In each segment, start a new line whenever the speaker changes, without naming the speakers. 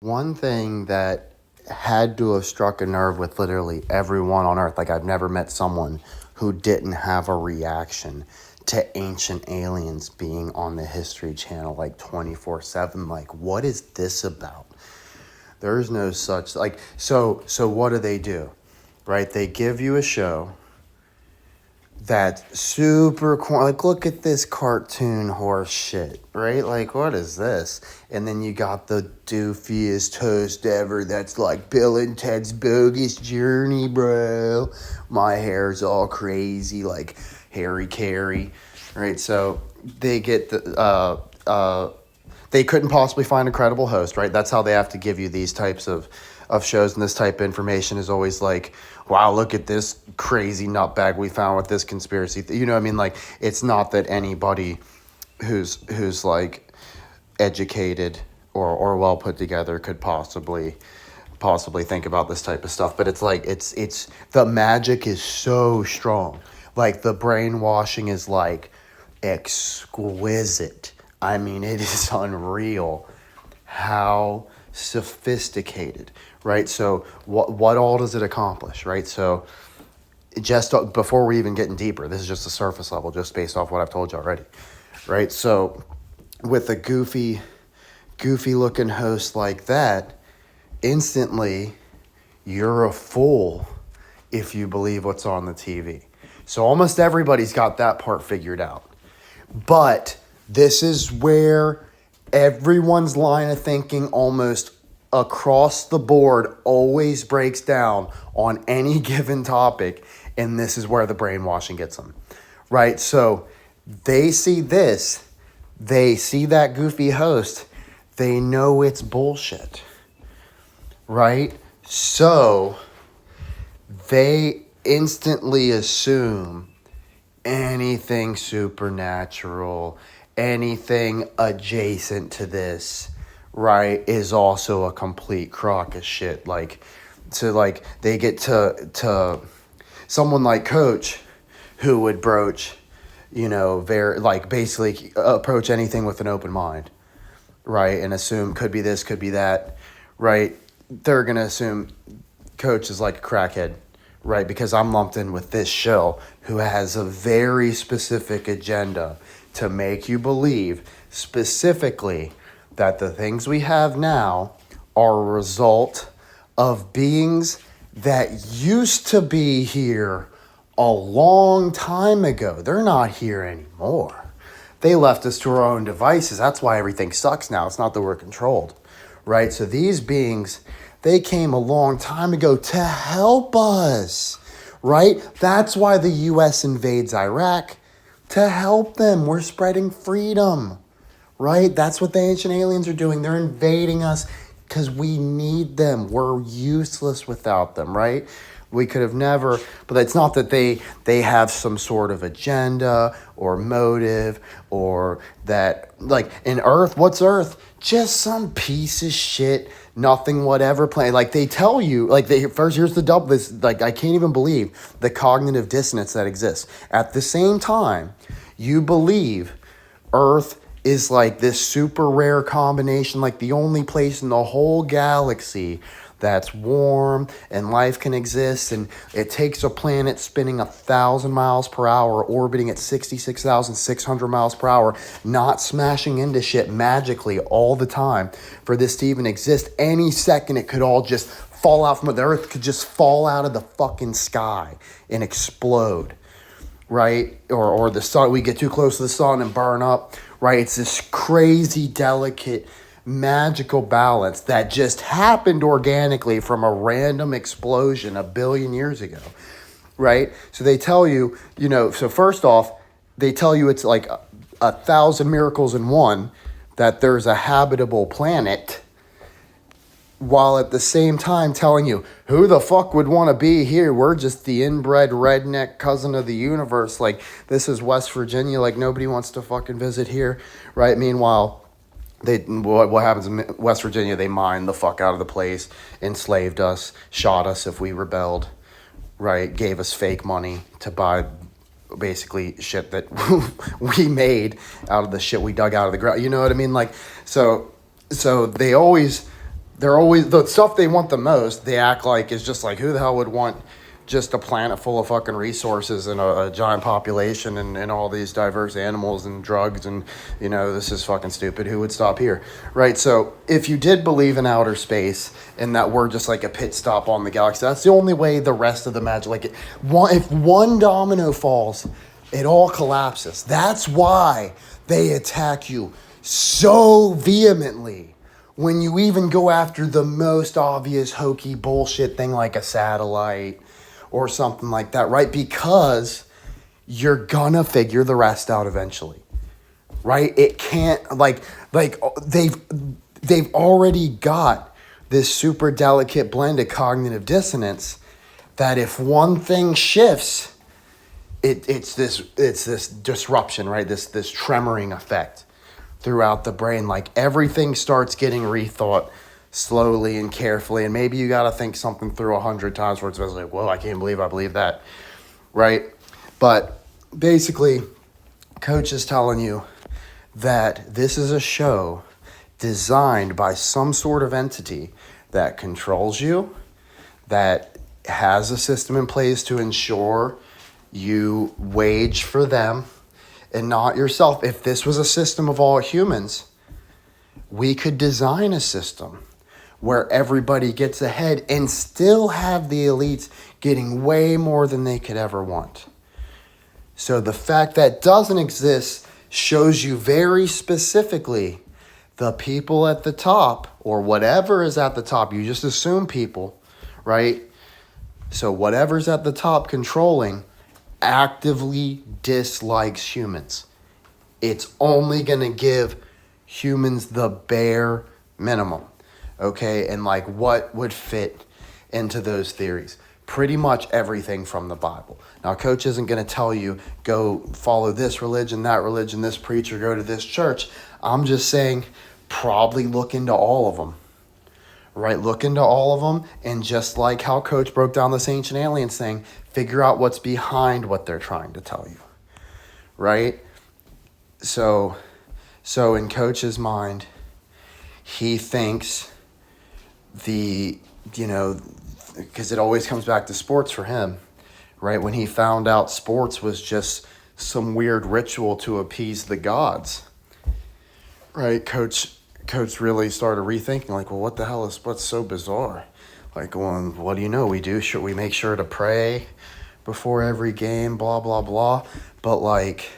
One thing that had to have struck a nerve with literally everyone on Earth, like I've never met someone who didn't have a reaction to Ancient Aliens being on the History Channel like 24/7. Like, what is this about? There's no such, like, so what do? Right? They give you a show that's super corny. Like, look at this cartoon horse shit, right? Like, what is this? And then you got the doofiest host ever that's like Bill and Ted's Bogus Journey, bro. My hair's all crazy, like Harry Carey, right? So they get they couldn't possibly find a credible host, right? That's how they have to give you these types of shows, and this type of information is always like, wow, look at this crazy nutbag we found with this conspiracy. You know what I mean? Like, it's not that anybody who's like educated or well put together could possibly think about this type of stuff, but it's like it's the magic is so strong. Like, the brainwashing is like exquisite. I mean, it is unreal how sophisticated, right? So what all does it accomplish, right? So just before we're even getting deeper, this is just the surface level, just based off what I've told you already, right? So with a goofy looking host like that, instantly you're a fool if you believe what's on the TV. So almost everybody's got that part figured out. But this is where everyone's line of thinking almost across the board always breaks down on any given topic, and this is where the brainwashing gets them, right? So they see this, they see that goofy host, they know it's bullshit, right? So they instantly assume anything supernatural, anything adjacent to this, right, is also a complete crock of shit. Like, so like they get to someone like Coach, who would broach, very, like, basically approach anything with an open mind, right, and assume could be this, could be that, right? They're gonna assume Coach is like a crackhead, right? Because I'm lumped in with this shill who has a very specific agenda to make you believe specifically that the things we have now are a result of beings that used to be here a long time ago. They're not here anymore. They left us to our own devices. That's why everything sucks now. It's not that we're controlled, right? So these beings, they came a long time ago to help us, right? That's why the U.S. invades Iraq, to help them. We're spreading freedom, right? That's what the Ancient Aliens are doing. They're invading us because we need them. We're useless without them, right? We could have never, but it's not that they have some sort of agenda or motive, or that, like, in Earth, what's Earth? Just some piece of shit, nothing, whatever plan. Like, they tell you, like, first, here's the double, this, like, I can't even believe the cognitive dissonance that exists. At the same time, you believe Earth is like this super rare combination, like the only place in the whole galaxy that's warm and life can exist, and it takes a planet spinning 1,000 miles per hour, orbiting at 66,600 miles per hour, not smashing into shit magically all the time for this to even exist. Any second it could all just fall out from the Earth, could just fall out of the fucking sky and explode, right? Or the sun, we get too close to the sun and burn up, right? It's this crazy, delicate, magical balance that just happened organically from a random explosion 1 billion years ago, right? So they tell you, so first off, they tell you it's like 1,000 miracles in one that there's a habitable planet, while at the same time telling you, who the fuck would want to be here? We're just the inbred redneck cousin of the universe. Like, this is West Virginia. Like, nobody wants to fucking visit here, right? Meanwhile, what happens in West Virginia? They mined the fuck out of the place, enslaved us, shot us if we rebelled, right? Gave us fake money to buy basically shit that we made out of the shit we dug out of the ground. You know what I mean? Like, so they always they're always the stuff they want the most. They act like is just like, who the hell would want just a planet full of fucking resources and a giant population and all these diverse animals and drugs and this is fucking stupid. Who would stop here, right? So if you did believe in outer space and that we're just like a pit stop on the galaxy, that's the only way the rest of the magic, like if one domino falls, it all collapses. That's why they attack you so vehemently when you even go after the most obvious hokey bullshit thing like a satellite or something like that, right? Because you're gonna figure the rest out eventually, right? It can't like they've already got this super delicate blend of cognitive dissonance that if one thing shifts, it's this disruption, right? This tremoring effect throughout the brain. Like everything starts getting rethought slowly and carefully, and maybe you got to think something through 100 times where it's like, whoa, I can't believe I believe that, right? But basically, Coach is telling you that this is a show designed by some sort of entity that controls you, that has a system in place to ensure you wage for them and not yourself. If this was a system of all humans, we could design a system where everybody gets ahead and still have the elites getting way more than they could ever want. So the fact that doesn't exist shows you very specifically the people at the top, or whatever is at the top. You just assume people, right? So whatever's at the top controlling actively dislikes humans. It's only going to give humans the bare minimum. Okay, and like what would fit into those theories? Pretty much everything from the Bible. Now, Coach isn't going to tell you, go follow this religion, this preacher, go to this church. I'm just saying, probably look into all of them, right? Look into all of them, and just like how Coach broke down this ancient aliens thing, figure out what's behind what they're trying to tell you, right? So in Coach's mind, he thinks because it always comes back to sports for him, right? When he found out sports was just some weird ritual to appease the gods, right? Coach really started rethinking, like, well, what the hell is what's so bizarre? Like, well, what do you know? Should we make sure to pray before every game, blah, blah, blah. But like,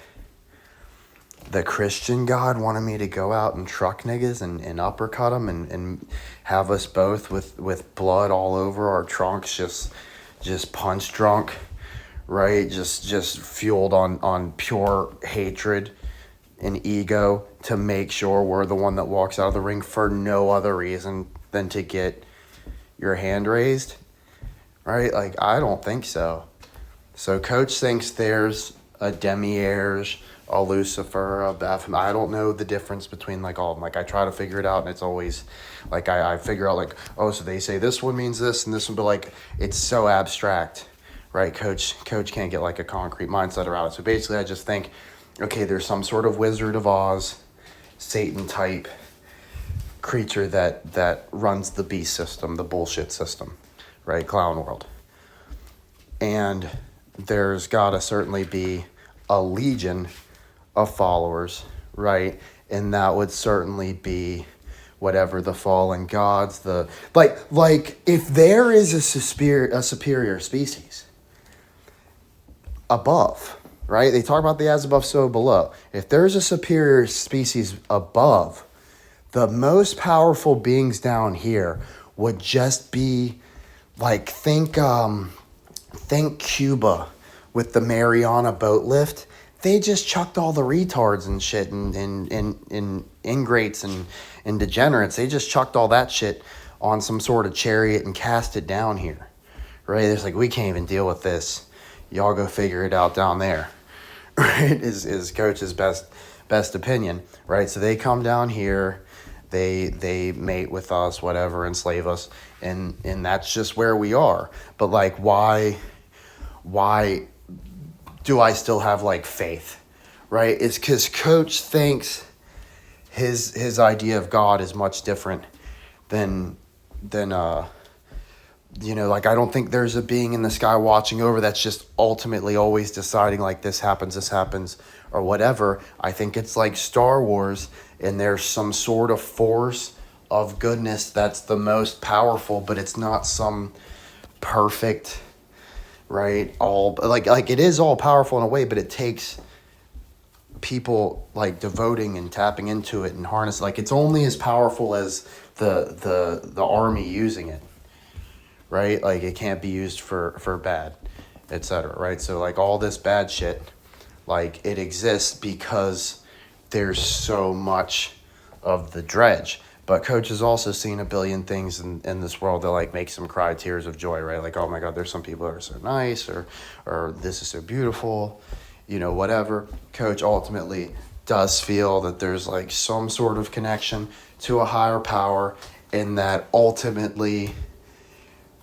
the Christian God wanted me to go out and truck niggas and uppercut them and have us both with blood all over our trunks, just punch drunk, right? Just fueled on pure hatred and ego to make sure we're the one that walks out of the ring for no other reason than to get your hand raised, right? Like, I don't think so. So Coach thinks there's a Demiurge, a Lucifer, a Baphomet. I don't know the difference between like all of them. Like, I try to figure it out, and it's always like I figure out like, oh, so they say this one means this and this one, but like it's so abstract, right? Coach can't get like a concrete mindset around it. So basically, I just think, okay, there's some sort of Wizard of Oz, Satan type creature that runs the beast system, the bullshit system, right? Clown world. And there's gotta certainly be a legion of followers, right? And that would certainly be whatever the fallen gods, the like if there is a superior species above, right? They talk about the as above, so below. If there's a superior species above, the most powerful beings down here would just be like, think Cuba with the Mariana boat lift. They just chucked all the retards and shit and ingrates and degenerates. They just chucked all that shit on some sort of chariot and cast it down here, right? It's like, we can't even deal with this. Y'all go figure it out down there, right? Is Coach's best opinion, right? So they come down here, they mate with us, whatever, enslave us, and that's just where we are. But like, why do I still have like faith, right? It's because Coach thinks his idea of God is much different than like, I don't think there's a being in the sky watching over that's just ultimately always deciding, like, this happens, or whatever. I think it's like Star Wars, and there's some sort of force of goodness that's the most powerful, but it's not some perfect, right? All like it is all powerful in a way, but it takes people like devoting and tapping into it and harness. Like, it's only as powerful as the army using it, right? Like, it can't be used for bad, etc., right? So, like, all this bad shit, like, it exists because there's so much of the dredge. But Coach has also seen a billion things in this world that, like, makes him cry tears of joy, right? Like, oh my God, there's some people that are so nice, or this is so beautiful, whatever. Coach ultimately does feel that there's, like, some sort of connection to a higher power, and that ultimately,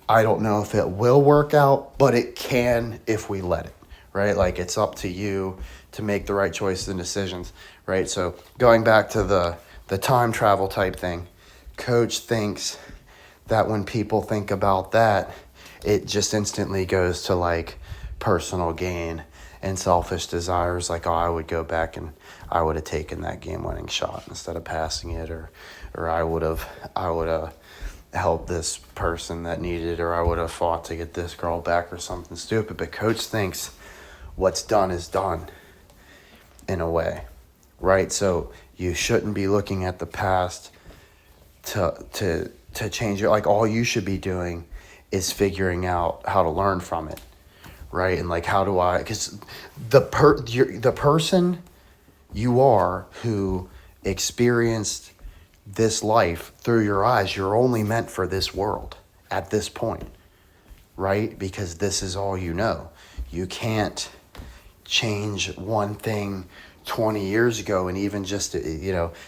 I don't know if it will work out, but it can if we let it, right? Like, it's up to you to make the right choices and decisions, right? So going back to the time travel type thing, Coach thinks that when people think about that, it just instantly goes to, like, personal gain and selfish desires. Like, oh, I would go back and I would have taken that game-winning shot instead of passing it, or I would have helped this person that needed it, or I would have fought to get this girl back, or something stupid. But Coach thinks what's done is done, in a way, right? So you shouldn't be looking at the past to change it. Like, all you should be doing is figuring out how to learn from it, right? And, like, how do I, because the person you are who experienced this life through your eyes, you're only meant for this world at this point, right? Because this is all you know. You can't change one thing 20 years ago, and even just,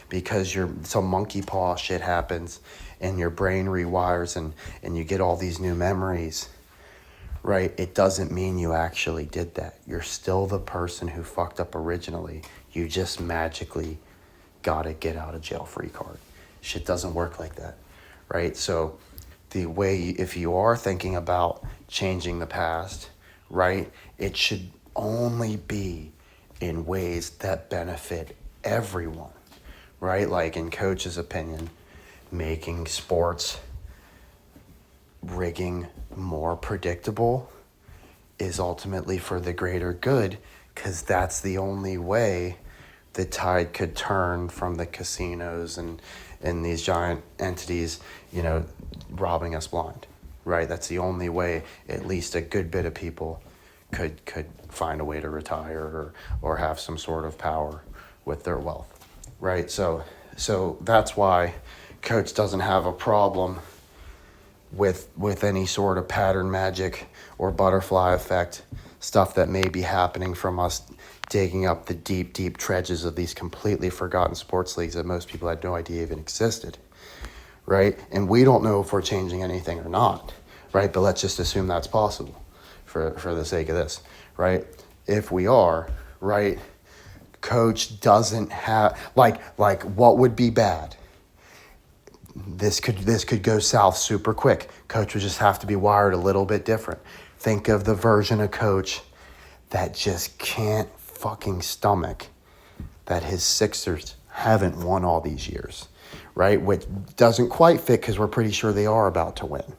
because some monkey paw shit happens and your brain rewires and you get all these new memories, right? It doesn't mean you actually did that. You're still the person who fucked up originally. You just magically got a get out of jail free card. Shit doesn't work like that, right? So the way, if you are thinking about changing the past, right, it should only be in ways that benefit everyone, right? Like, in Coach's opinion, making sports rigging more predictable is ultimately for the greater good, because that's the only way the tide could turn from the casinos and these giant entities, robbing us blind, right? That's the only way at least a good bit of people could find a way to retire or have some sort of power with their wealth, right? So that's why Coach doesn't have a problem with any sort of pattern magic or butterfly effect stuff that may be happening from us digging up the deep, deep trenches of these completely forgotten sports leagues that most people had no idea even existed, right? And we don't know if we're changing anything or not, right? But let's just assume that's possible for the sake of this, right? If we are, right, Coach doesn't have, like what would be bad? This could go south super quick. Coach would just have to be wired a little bit different. Think of the version of Coach that just can't fucking stomach that his Sixers haven't won all these years, right? Which doesn't quite fit because we're pretty sure they are about to win,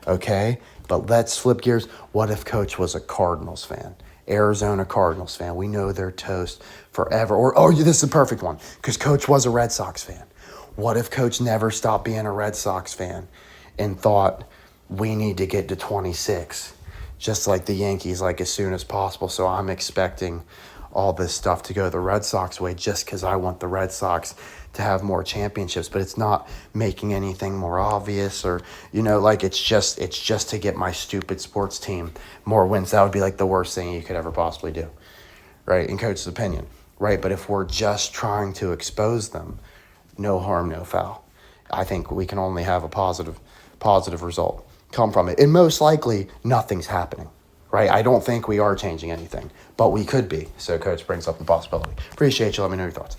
okay? But let's flip gears. What if Coach was a Cardinals fan? Arizona Cardinals fan. We know they're toast forever. Or this is a perfect one, because Coach was a Red Sox fan. What if Coach never stopped being a Red Sox fan and thought, we need to get to 26, just like the Yankees, like, as soon as possible. So I'm expecting all this stuff to go the Red Sox way just because I want the Red Sox to have more championships. But it's not making anything more obvious, or, like, it's just to get my stupid sports team more wins. That would be, like, the worst thing you could ever possibly do, right? In Coach's opinion, right? But if we're just trying to expose them, no harm, no foul. I think we can only have a positive result come from it. And most likely, nothing's happening, right? I don't think we are changing anything, but we could be. So Coach brings up the possibility. Appreciate you. Let me know your thoughts.